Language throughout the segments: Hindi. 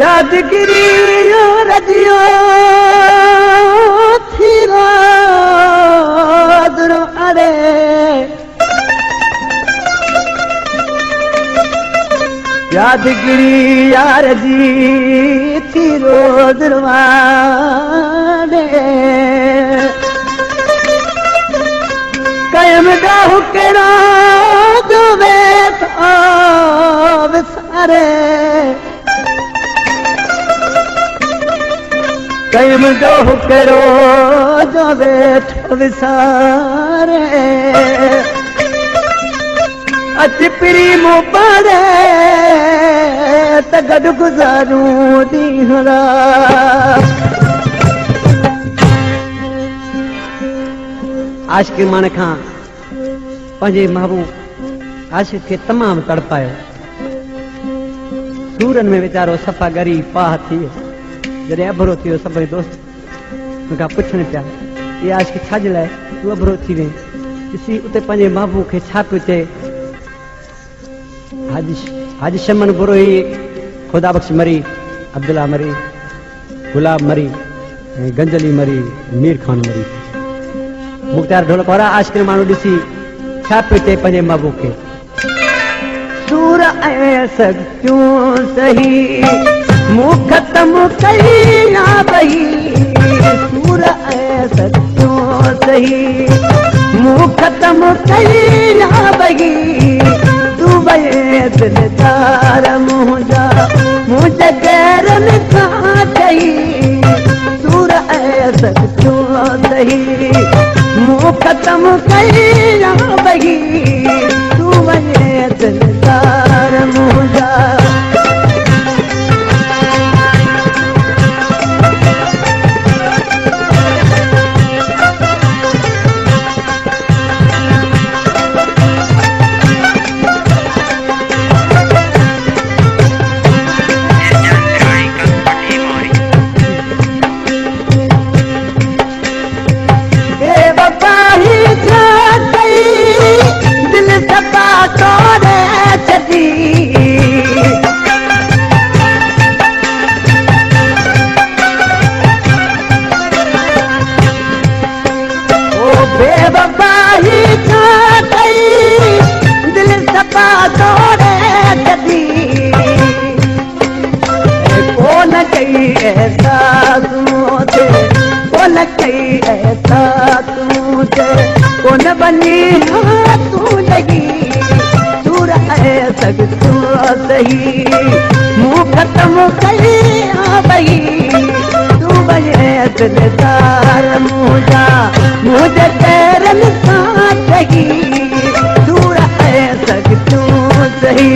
यादगिरी रजियो थीरो दुरो अरे यादगिरी यार जी थीरो दुरवाने कायम गाहु केरा दुवे तो विसारे कायम गाहु केरो जो वेठो विसारे अच पिरी मुबारे त गॾु गुज़ारूं ॾींहुं आशिक़ माण्हू खां पंहिंजे महबूब आशिक़ खे तमामु तड़पायो सूरनि में वीचारो सफ़ा ॻरी पाह थी वियो जॾहिं अभरो थी वियो सभई दोस्त मूंखां पुछनि पिया इहे आशिक़ छाजे लाइ तूं अभरो थी वई ॾिसी उते पंहिंजे महबूब खे छा पियो चए हाजी शमन बुरोही खुदा बख्श मरी अब्दुल्ला मरी गुलाब मरी गंजली मरी मीर खान मरी मुख्तार ढोलक वारा आशिक़ माण्हू ॾिसी छा पियो चए पंहिंजे महबूब खे सूर ऐं सख्तियूं सही मूं ख़त्म कई ना बही सूर ऐं सख्तियूं सही मूं ख़त्म कई ना बही तू वये दिलदार मुझे गैरन खां कही सूर ऐं सख्तियूं सही मूं ख़त्म कई ना बही तू वये दिलदार मुझा कौन बनी तू लगी सूर ऐं सख्तियूं सही मूं ख़त्म कई बही तू वये दिलदार मुझे पैरनि सां कही सूर ऐं सख्तियूं सही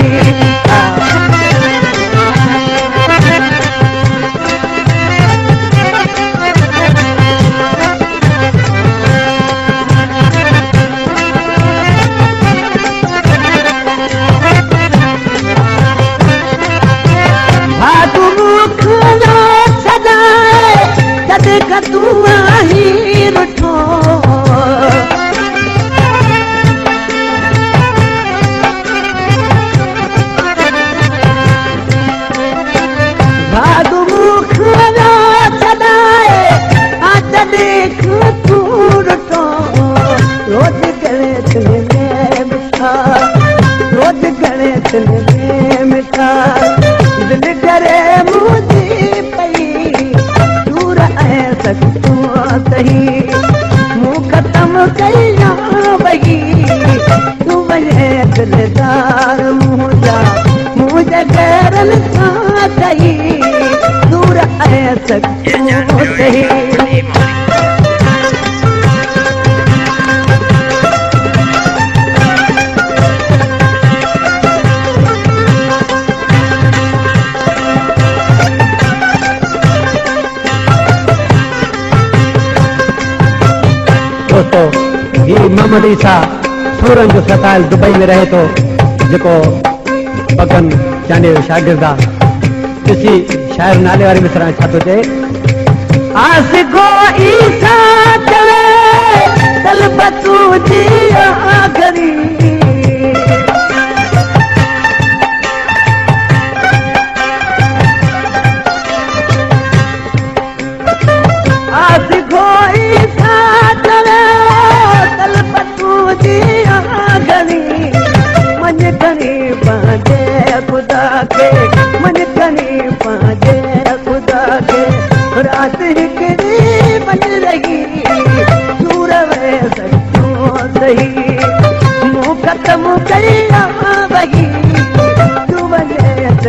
तू आही रुठो भागु मुख छॾाए आज देख तू रुठो रोज गले दिल में मिठा रोज गले दिल में मिठा दिल करे मुझी पई दूर ऐं सख्तियूं सही मूं ख़त्म कई ना बही तू वये दिलदार मुझे गैरन सां कही दूर ऐं सख्तियूं सही मोहम्मद ईसा सूरन जो सतायल दुबई में रहे तो जेको पगन चांडे जो शागिर्द आहे ॾिसी शाइर नाले वारी मिसरा छा थो चए आसिको ईसा चवे तलबतू जी आखरी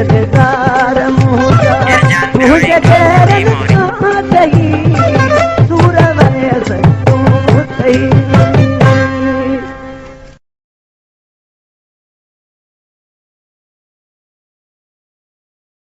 मददगार